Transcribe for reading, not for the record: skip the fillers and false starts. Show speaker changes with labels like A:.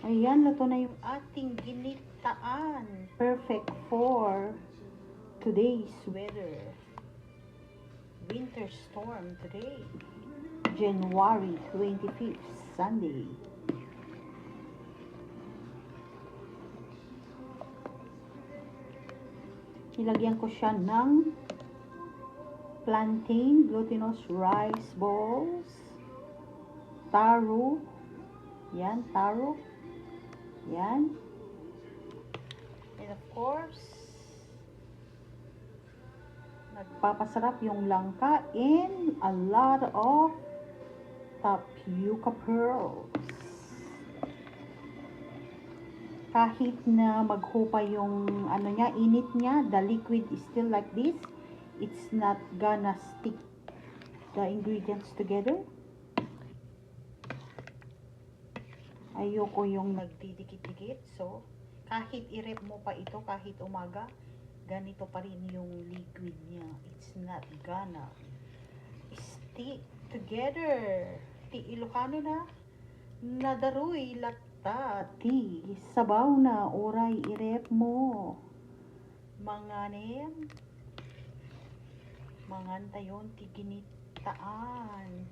A: Ayan, luto na yung ating ginitaan. Perfect for today's weather. Winter storm today. January 25th, Sunday. Nilagyan ko siya ng plantain glutinous rice balls, taro. Yan, taro. Yan. And of course, nagpapasarap yung langka and a lot of tapioca pearls. Kahit na maghupa yung ano niya, init niya, the liquid is still like this. It's not gonna stick the ingredients together. Ayoko yung nagdidikit-dikit. So, kahit i-rep mo pa ito, kahit umaga, ganito pa rin yung liquid niya. It's not gonna stick together. Ti Ilocano na, nadaroy lata. Ti sabaw na, oray i-rep mo. Mga nem, mga tayon ti ginitaan.